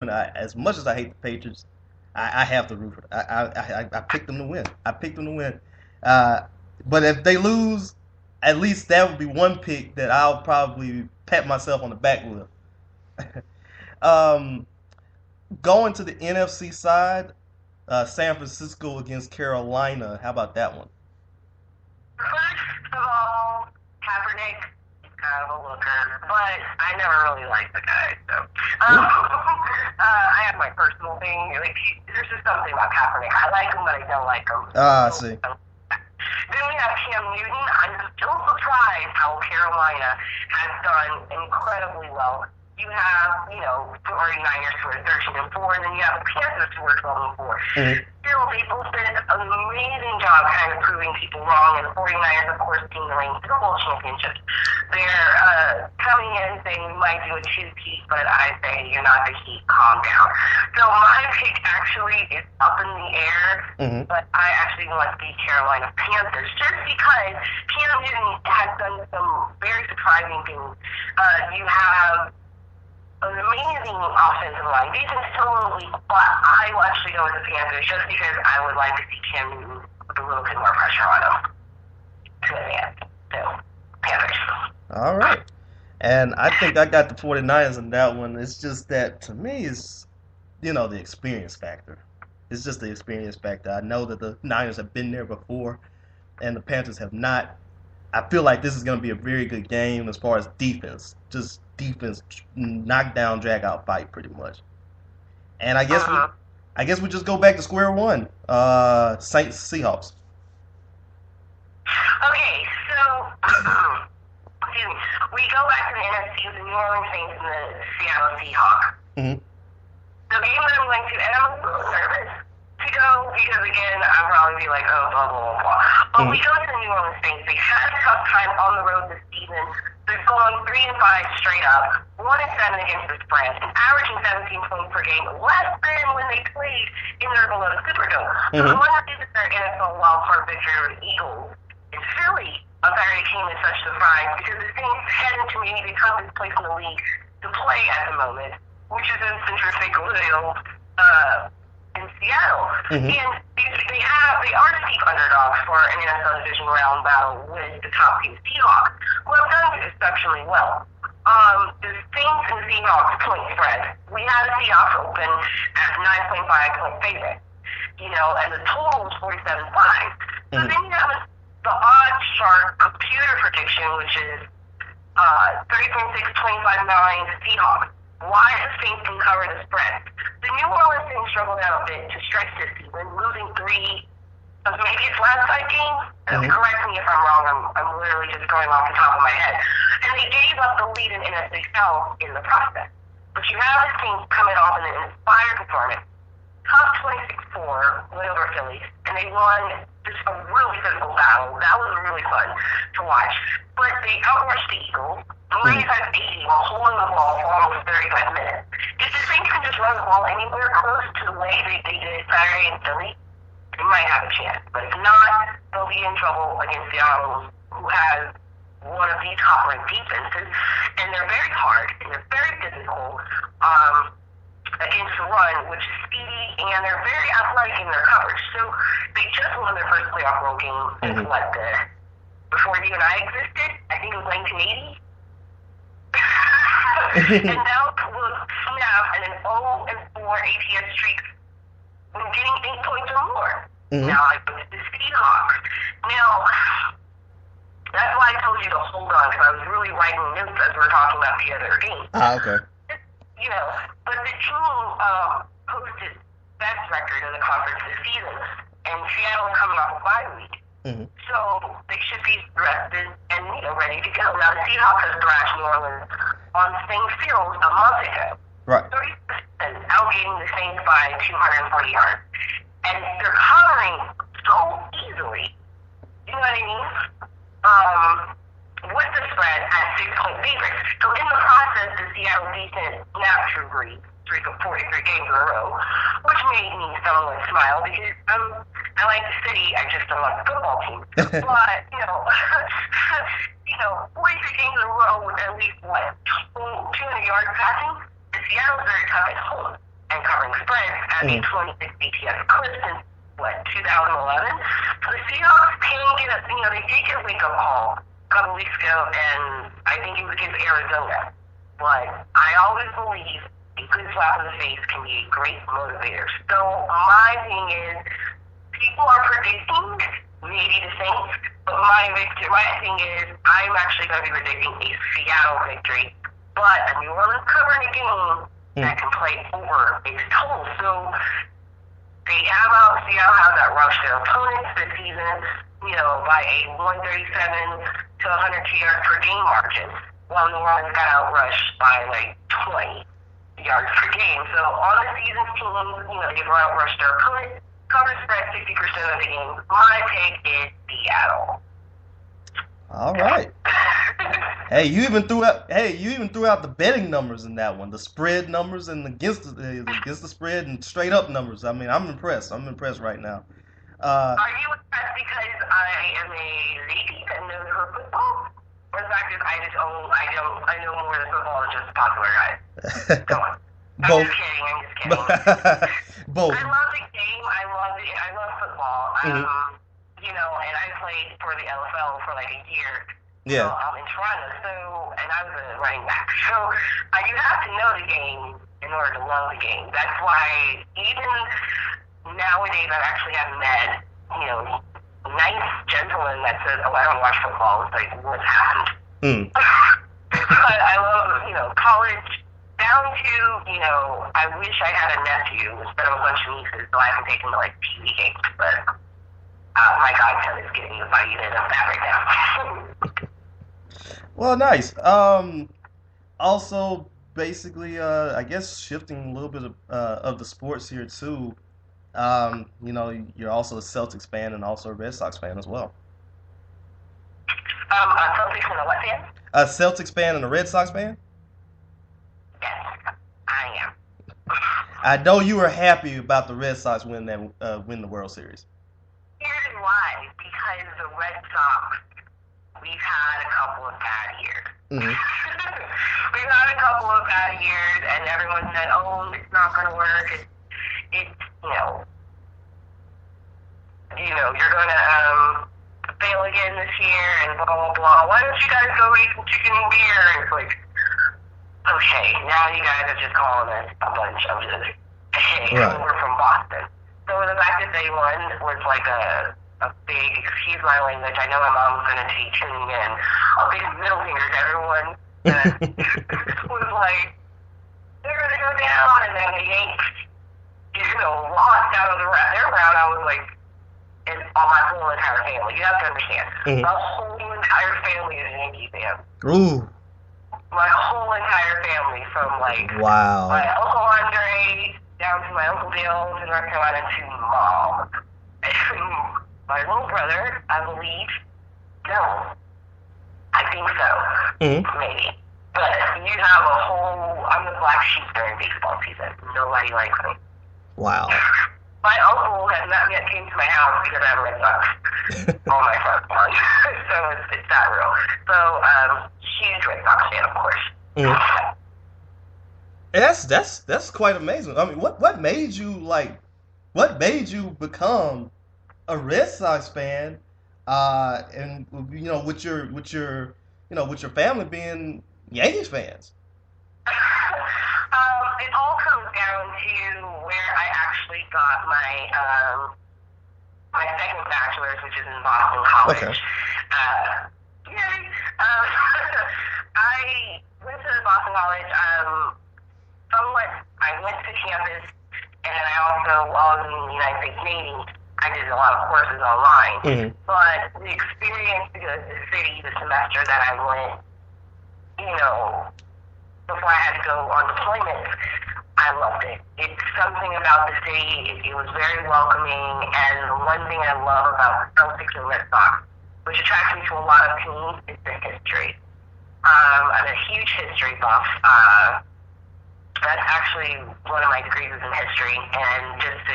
as much as I hate the Patriots, I have to root for them. I picked them to win. I picked them to win. Uh, but if they lose, at least that would be one pick that I'll probably pat myself on the back with. um, Going to the NFC side, San Francisco against Carolina. How about that one? First of all, Kaepernick is kind of a looker, but I never really liked the guy. So, I have my personal thing. Like, there's just something about Kaepernick. I like him, but I don't like him. Ah, I see. Then we have Cam Newton. I'm still surprised how Carolina has done incredibly well. You have, 49ers who are 13-4, and then you have the Panthers who are 12-4. Mhm. Still, they both did an amazing job kind of proving people wrong, and the 49ers, of course, being the reigning Super Bowl championships. They're coming in saying we might do a two-peat, but I say you're not the Heat, calm down. So my pick actually is up in the air, but I actually want the Carolina Panthers, just because Cam Newton has done some very surprising things. You have an amazing offensive line. Defense still a little weak, but I will actually go with the Panthers just because I would like to see Cam Newton with a little bit more pressure on him to advance. So, Panthers. All right. And I think I got the 49ers in that one. It's just that to me, it's, the experience factor. It's just the experience factor. I know that the Niners have been there before, and the Panthers have not. I feel like this is going to be a very good game as far as defense. Just defense, knockdown, drag out fight, pretty much. And I guess we just go back to square one. Saints Seahawks. Okay, so excuse me. We go back to the NFC with the New Orleans Saints and the Seattle Seahawks. Mm-hmm. The game that I'm going to, and I'm a little nervous to go because again, I'll probably be like, oh, blah blah blah blah. But we go to the New Orleans Saints. They had a tough time on the road this season. They're going 3-5 straight up, 1-7 against the spread, and averaging 17 points per game, less than when they played in their below the Superdome. So I want to see that their NFL wildcard victory over the Eagles in Philly already came as such a surprise because the Saints head into maybe the toughest place in the league to play at the moment, which is in Central St. Louis, in Seattle. And they are the deep underdogs for an NFL division round battle with the top team Seahawks, who have done exceptionally well. The Saints and Seahawks point spread. We had the Seahawks open at 9.5 point favorite, and the total was 47.5. So then you have the odd chart computer prediction, which is 30.6, 25.9 Seahawks. Why the Saints can cover the spread. The New Orleans Saints struggled out a bit to stretch this season, losing 3 of maybe its last 5 games. Correct me if I'm wrong. I'm literally just going off the top of my head. And they gave up the lead in NFC South in the process. But you have the Saints coming off in an inspired performance. Top 26-4 win over Philly, and they won just a really physical battle. That was really fun to watch. But they outrushed the Eagles 95-80 while holding the ball for almost 35 minutes. If the Saints can just run the ball anywhere close to the way they did Saturday in Philly, they might have a chance. But if not, they'll be in trouble against Seattle, who has one of the top-ranked defenses, and they're very hard and they're very physical against the run, which is speedy, and they're very athletic in their coverage. So they just won their first playoff road game since before you and I existed. I think it was 1980. And now will snap and an 0-4 ATS streak when getting 8 points or more. Now I put the Seahawks. Now, that's why I told you to hold on, because I was really writing notes as we were talking about the other game. Okay. But the team posted best record in the conference this season, and Seattle coming off a bye week. So they should be rested and ready to go. Now the Seahawks have thrashed New Orleans on the same field a month ago. Right. 30% outgating the Saints by 240 yards, and they're covering so easily. You know what I mean? With the spread at 6-point favorites. So in the process, the Seattle defense naturally agreed. Streak of 43 games in a row, which made me somewhat smile because I like the city, I just don't like the football team. But, 43 games in a row with at least, 200 yards passing, and Seattle's very tough at home. and covering spreads as a 26 ATS clip since, 2011. So the Seahawks can get they did get a wake-up call a couple weeks ago, and I think it was against Arizona. But I always believe a good slap in the face can be a great motivator. So my thing is, people are predicting maybe the Saints, but my thing is, I'm actually going to be predicting a Seattle victory, but a New Orleans covering a game that can play over its total. So Seattle has that rush their opponents this season, by a 137 to 102 yards per game margin, while New Orleans got outrushed by like 20 yards per game. So on the season's teams, they've outrushed their opponents, cover spread 60% of the game. My pick is Seattle. All right. Hey, you even threw out the betting numbers in that one, the spread numbers and against the spread and straight up numbers. I mean, I'm impressed. I'm impressed right now. Are you impressed because I am a lady that knows her football, or the fact is I know more than football than just popular guys? Come on. I'm just kidding. Both. I love the game. I love football. And I played for the LFL for like a year. Yeah. In Toronto, and I was a running back. So you have to know the game in order to love the game. That's why even nowadays I actually have met, nice gentlemen that said, "Oh, I don't watch football." It's like, what's happened? But I love, college down to, I wish I had a nephew instead of a bunch of nieces, so I can take him to like TV games. But my godson is getting invited of that right now. Well, nice. Also, basically, I guess shifting a little bit of the sports here too. You're also a Celtics fan and also a Red Sox fan as well. A Celtics and a what fan? A Celtics fan and a Red Sox fan? Yes, I am. I know you were happy about the Red Sox win the World Series. Here's why. Because the Red Sox, we've had a couple of bad years. Mm-hmm. We've had a couple of bad years, and everyone said, "Oh, it's not going to work. It's you're going to fail again this year, and blah blah blah. Why don't you guys go eat some chicken and beer?" And it's like, okay, now you guys are just calling us a bunch of just, hey, right. We're from Boston. So the fact that they won was like a big, excuse my language, I know my mom's going to be tuning in, a big middle finger to everyone that was like, they're going to go down, and then the Yanks, lost out of their round. I was like, and on my whole entire family, you have to understand, the whole entire family is a Yankee fan. Ooh. My whole entire family, from like, wow. My Uncle Andre, down to my Uncle Bill in North Carolina to Mom. And my little brother, I believe, no. I think so. Maybe. But you have a whole, I'm the black sheep during baseball season. Nobody likes me. Wow. My uncle has not yet came to my house because I have Red Sox on my front lawn. So it's that real. So, huge Red Sox fan, of course. That's quite amazing. I mean, what made you become a Red Sox fan? And with your family being Yankees fans. It all comes down to where I actually got my my second bachelor's, which is in Boston College. Okay. Yay! I went to Boston College. I went to campus, and I also, while I was in the United States Navy, I did a lot of courses online. But the experience, because the city, the semester that I went, before I had to go on deployment, I loved it. It's something about the city. It was very welcoming, and one thing I love about Celtics and Red Sox, which attracts me to a lot of teams, is the history. I'm a huge history buff. That's actually one of my degrees is in history, and just to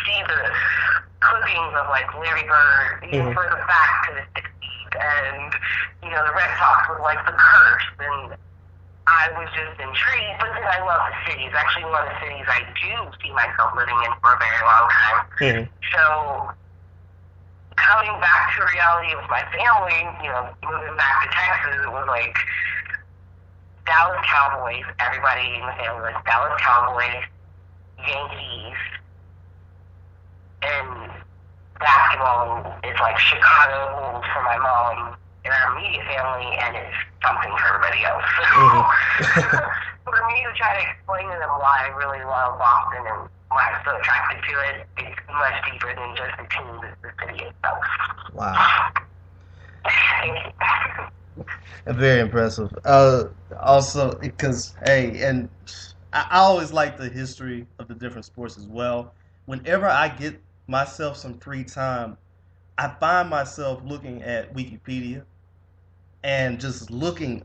see the clippings of like Larry Bird, even further back to the 60s, and the Red Sox with like the curse, and I was just intrigued, but then I love the city. It's actually one of the cities I do see myself living in for a very long time. Mm-hmm. So coming back to reality with my family, you know, moving back to Texas, it was like Dallas Cowboys. Everybody in the family was Dallas Cowboys, Yankees, and basketball is like Chicago Bulls for my mom in our immediate family, and it's something for everybody else. So for me to try to explain to them why I really love Boston and why I'm so attracted to it, it's much deeper than just the team, it's the city itself. Wow. Thank you. Very impressive. Also, because, hey, and I always like the history of the different sports as well. Whenever I get myself some free time, I find myself looking at Wikipedia and just looking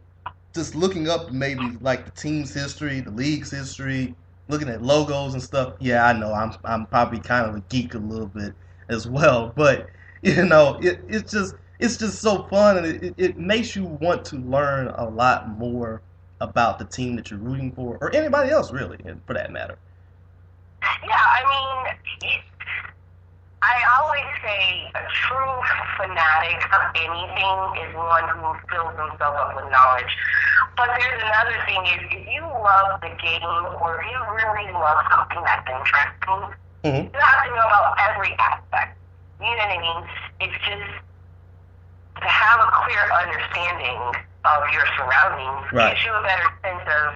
up maybe like the team's history, the league's history, looking at logos and stuff. Yeah, I know I'm probably kind of a geek a little bit as well, but you know, it's just so fun, and it makes you want to learn a lot more about the team that you're rooting for, or anybody else really, for that matter. Yeah, I mean, I always say a true fanatic of anything is one who fills himself up with knowledge. But there's another thing is, if you love the game or if you really love something that's interesting, you have to know about every aspect. You know what I mean? It's just to have a clear understanding of your surroundings gives you a better sense of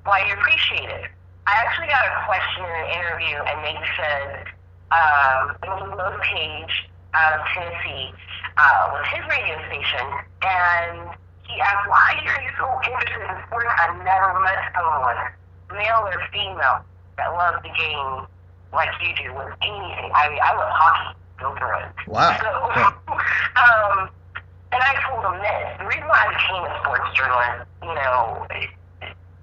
why you appreciate it. I actually got a question in an interview, and they said, it was Low Page out of Tennessee, with his radio station, and he asked, why are you so interested in sports? I've never met someone, male or female, that loves the game like you do with anything. I mean, I love hockey. Go through it. Wow. So, and I told him this. The reason why I became a sports journalist, you know,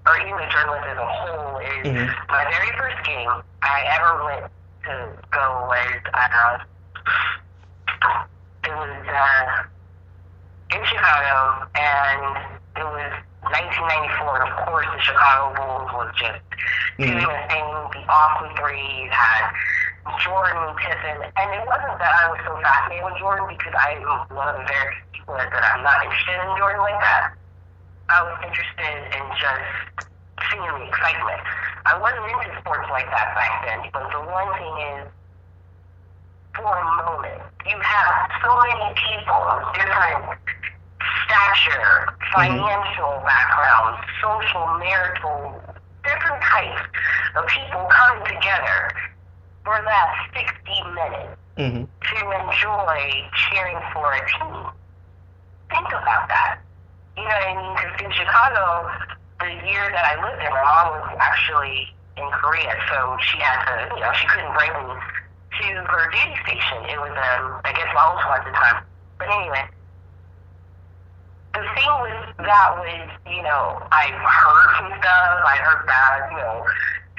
or even a journalist as a whole, is my very first game I ever went to go was, it was in Chicago, and it was 1994, and of course the Chicago Bulls was just doing the thing, the awesome threes, had Jordan, Pippen, and it wasn't that I was so fascinated with Jordan, because I am one of the very people that I'm not interested in Jordan like that. I was interested in just seeing the excitement. I wasn't into sports like that back then, but the one thing is, for a moment, you have so many people of different stature, financial backgrounds, social, marital, different types of people coming together for that 60 minutes to enjoy cheering for a team. Think about that. You know what I mean? Because in Chicago, the year that I lived there, my mom was actually in Korea, so she had to, you know, she couldn't bring me to her duty station. It was, I guess, Laos at the time. But anyway, the thing with that was, you know, I heard some stuff. I heard bad, you know,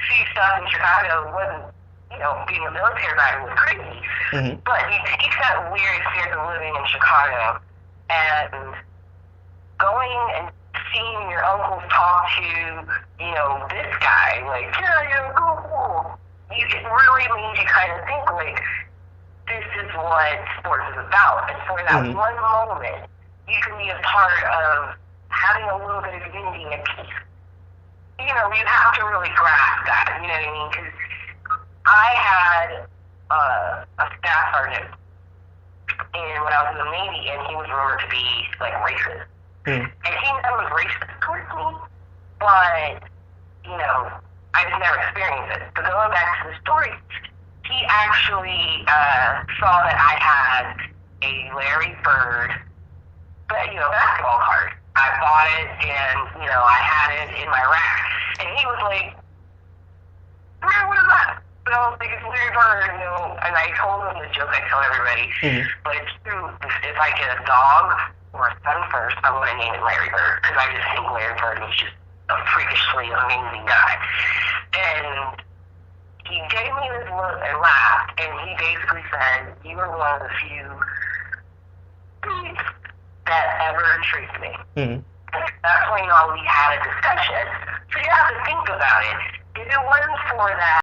see stuff in Chicago. It wasn't, you know, being a military guy was crazy. But you take that weird experience of living in Chicago and going and seeing your uncles talk to, you know, this guy, like, yeah, cool. It really made you kind of think, like, this is what sports is about. And for that one moment, you can be a part of having a little bit of unity and peace. You know, you have to really grasp that, you know what I mean? Because I had a staff sergeant when I was in the Navy, and he was rumored to be, like, racist. And he never was racist towards me, but, you know, I just never experienced it. But going back to the story, he actually saw that I had a Larry Bird, basketball card. I bought it, and, you know, I had it in my rack. And he was like, what is that? And I was like, it's Larry Bird, you know. And I told him the joke I tell everybody, but it's true. If I get a dog or a son first, I'm going to name it Larry Bird, because I just think Larry Bird was just a freakishly amazing guy. And he gave me this look and laughed, and he basically said, you are one of the few that ever intrigued me. that's when we had a discussion. So you have to think about it. If it wasn't for that